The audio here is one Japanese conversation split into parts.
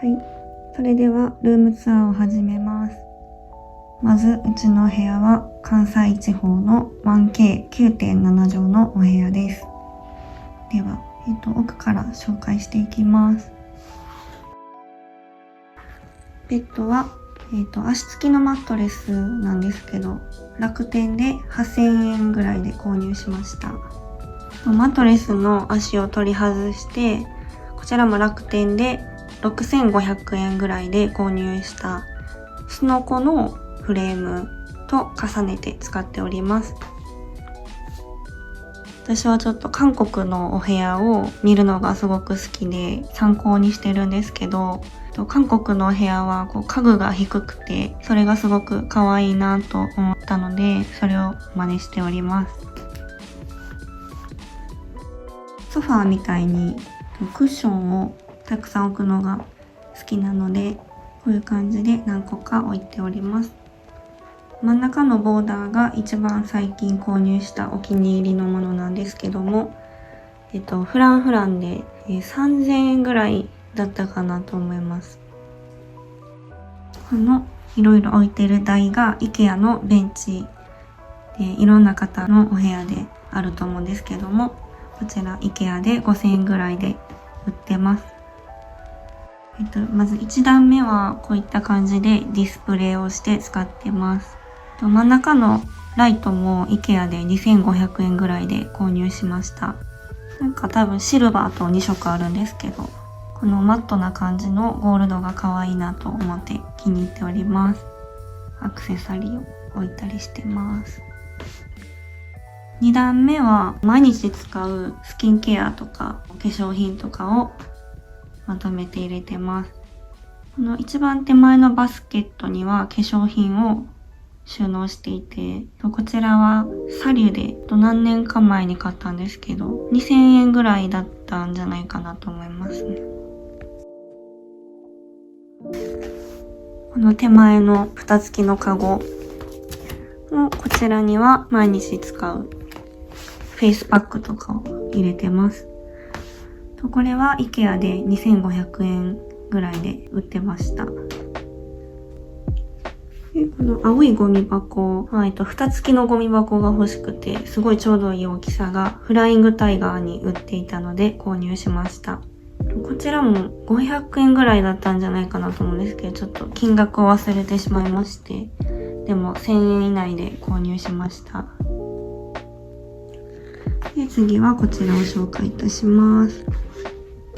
はい、それではルームツアーを始めます。まずうちのお部屋は関西地方の 1K9.7 畳のお部屋です。では、奥から紹介していきます。ベッドは、足付きのマットレスなんですけど、楽天で8000円ぐらいで購入しました。マットレスの足を取り外して、こちらも楽天で6500円ぐらいで購入したスノコのフレームと重ねて使っております。私はちょっと韓国のお部屋を見るのがすごく好きで参考にしてるんですけど、韓国のお部屋は家具が低くて、それがすごく可愛いなと思ったので、それを真似しております。ソファーみたいにクッションをたくさん置くのが好きなので、こういう感じで何個か置いております。真ん中のボーダーが一番最近購入したお気に入りのものなんですけども、フランで3000円ぐらいだったかなと思います。このいろいろ置いてる台が IKEA のベンチで、いろんな方のお部屋であると思うんですけども、こちら IKEA で5000円ぐらいで売ってます。まず1段目はこういった感じでディスプレイをして使ってます。真ん中のライトも IKEA で2500円ぐらいで購入しました。なんか多分シルバーと2色あるんですけど、このマットな感じのゴールドが可愛いなと思って気に入っております。アクセサリーを置いたりしてます。2段目は毎日使うスキンケアとか化粧品とかをまとめて入れてます。この一番手前のバスケットには化粧品を収納していて、こちらはサリュで何年か前に買ったんですけど、2000円ぐらいだったんじゃないかなと思いますね。この手前の蓋付きのカゴのこちらには毎日使うフェイスパックとかを入れてます。これは IKEA で2500円ぐらいで売ってました。でこの青いゴミ箱は、蓋付きのゴミ箱が欲しくて、すごいちょうどいい大きさがフライングタイガーに売っていたので購入しました。こちらも500円ぐらいだったんじゃないかなと思うんですけど、ちょっと金額を忘れてしまいまして、でも1000円以内で購入しました。で次はこちらを紹介いたします。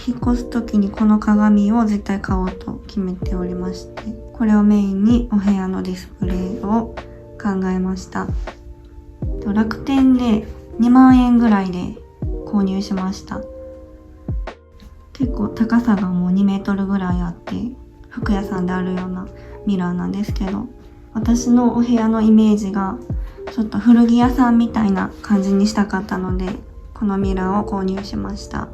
引っ越す時にこの鏡を絶対買おうと決めておりまして、これをメインにお部屋のディスプレイを考えました。楽天で2万円ぐらいで購入しました。結構高さがもう2メートルぐらいあって、服屋さんであるようなミラーなんですけど、私のお部屋のイメージがちょっと古着屋さんみたいな感じにしたかったので、このミラーを購入しました。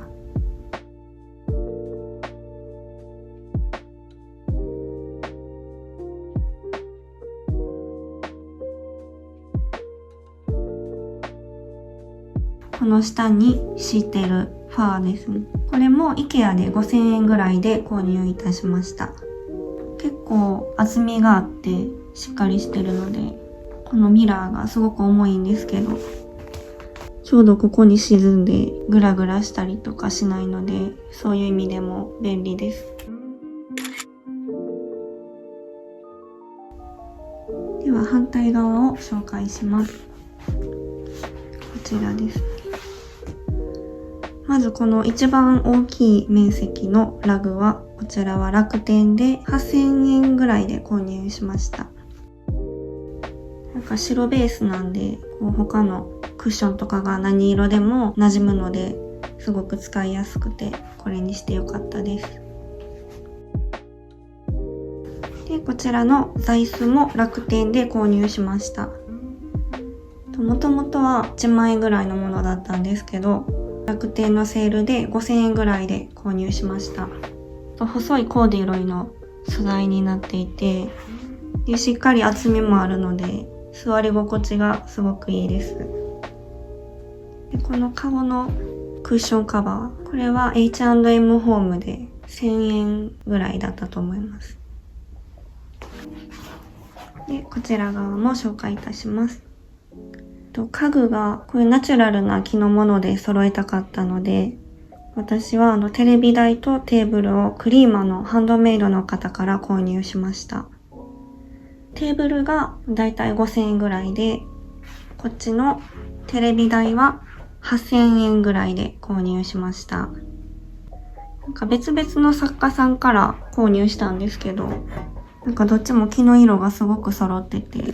この下に敷いてるファーですね。これも IKEA で5000円ぐらいで購入いたしました。結構厚みがあってしっかりしてるので、このミラーがすごく重いんですけど、ちょうどここに沈んでグラグラしたりとかしないので、そういう意味でも便利です。では反対側を紹介します。こちらです。まずこの一番大きい面積のラグは、こちらは楽天で8000円ぐらいで購入しました。なんか白ベースなんで、他のクッションとかが何色でも馴染むので、すごく使いやすくて、これにしてよかったです。で、こちらの座椅子も楽天で購入しました。もともとは1万円ぐらいのものだったんですけど、楽天のセールで5000円ぐらいで購入しました。細いコーデュロイの素材になっていて、でしっかり厚みもあるので座り心地がすごくいいです。でこの顔のクッションカバー、これは H&M ホームで1000円ぐらいだったと思います。で、こちら側も紹介いたします。家具がこういうナチュラルな木のもので揃えたかったので、私はテレビ台とテーブルをクリーマのハンドメイドの方から購入しました。テーブルがだいたい5000円ぐらいで、こっちのテレビ台は8000円ぐらいで購入しました。別々の作家さんから購入したんですけど、どっちも木の色がすごく揃ってて、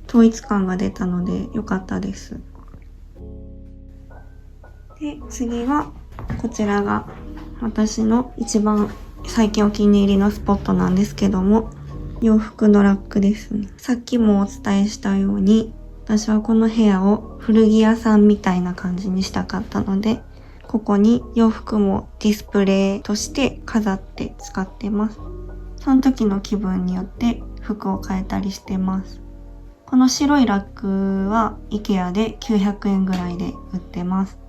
統一感が出たので良かったです。で、次はこちらが私の一番最近お気に入りのスポットなんですけども、洋服のラックですね。さっきもお伝えしたように、私はこの部屋を古着屋さんみたいな感じにしたかったので、ここに洋服もディスプレイとして飾って使ってます。その時の気分によって服を変えたりしてます。この白いラックは IKEA で900円ぐらいで売ってます。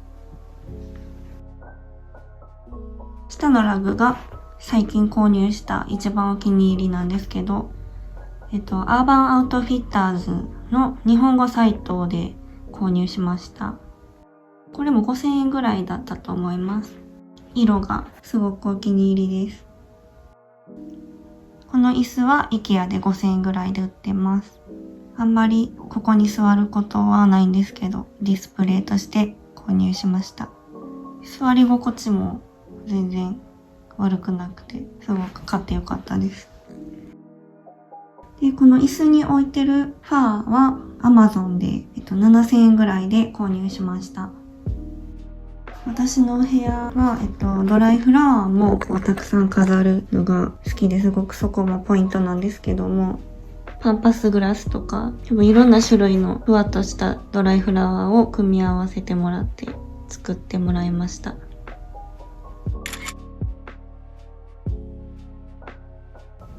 下のラグが最近購入した一番お気に入りなんですけど、アーバンアウトフィッターズの日本語サイトで購入しました。これも5000円ぐらいだったと思います。色がすごくお気に入りです。この椅子は IKEA で5000円ぐらいで売ってます。あんまりここに座ることはないんですけど、ディスプレイとして購入しました。座り心地も全然悪くなくて、すごく買ってよかったです。で、この椅子に置いてるファーは Amazon で、7000円ぐらいで購入しました。私のお部屋は、ドライフラワーもたくさん飾るのが好きですごくそこもポイントなんですけども、パンパスグラスとか、いろんな種類のふわっとしたドライフラワーを組み合わせてもらって作ってもらいました。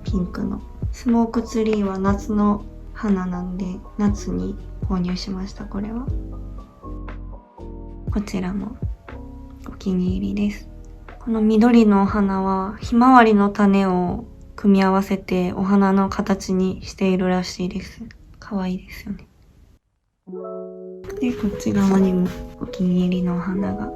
ピンクのスモークツリーは夏の花なんで夏に購入しました。これはこちらもお気に入りです。この緑のお花はひまわりの種を組み合わせてお花の形にしているらしいです。可愛いですよね。で、こっち側にもお気に入りのお花が、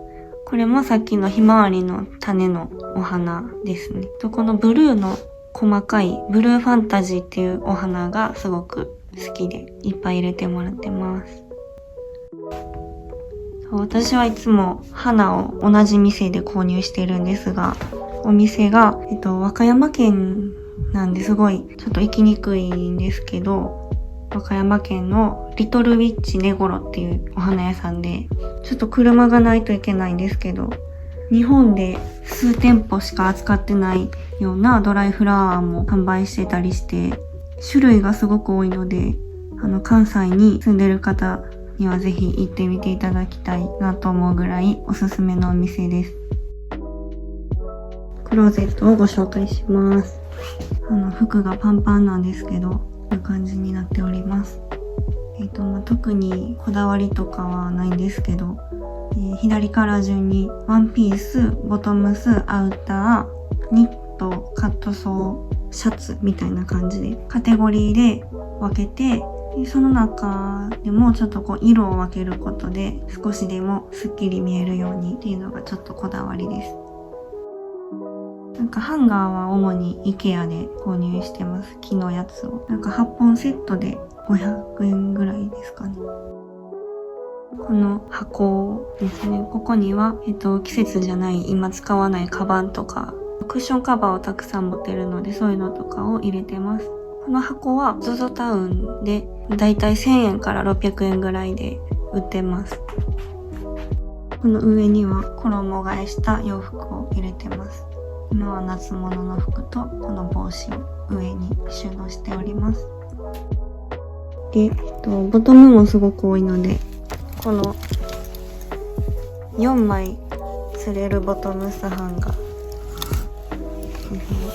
これもさっきのひまわりの種のお花ですね。このブルーの細かいブルーファンタジーっていうお花がすごく好きでいっぱい入れてもらってます。私はいつも花を同じ店で購入しているんですが、お店が、和歌山県なんですごいちょっと行きにくいんですけど、和歌山県のリトルウィッチ根頃っていうお花屋さんで、ちょっと車がないといけないんですけど、日本で数店舗しか扱ってないようなドライフラワーも販売してたりして、種類がすごく多いので、関西に住んでる方にはぜひ行ってみていただきたいなと思うぐらいおすすめのお店です。クローゼットをご紹介します。服がパンパンなんですけど、こういう感じになっております。特にこだわりとかはないんですけど、左から順にワンピース、ボトムス、アウター、ニット、カットソー、シャツみたいな感じでカテゴリーで分けて、その中でもちょっと色を分けることで少しでもスッキリ見えるようにっていうのがちょっとこだわりです。ハンガーは主に IKEA で購入してます。木のやつを。8本セットで500円ぐらいですかね。この箱ですね。ここには、季節じゃない今使わないカバンとか、クッションカバーをたくさん持ってるのでそういうのとかを入れてます。この箱は ZOZO タウンでだいたい1000円から600円ぐらいで売ってます。この上には衣替えした洋服を入れてます。今は夏物の服とこの帽子を上に収納しております。で、ボトムもすごく多いので、この4枚釣れるボトムスハンガー。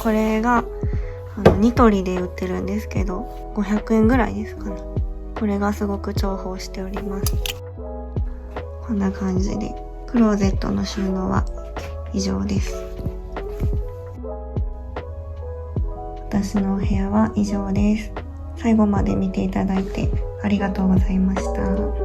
これがニトリで売ってるんですけど、500円ぐらいですかね。これがすごく重宝しております。こんな感じで、クローゼットの収納は以上です。私のお部屋は以上です。最後まで見ていただいてありがとうございました。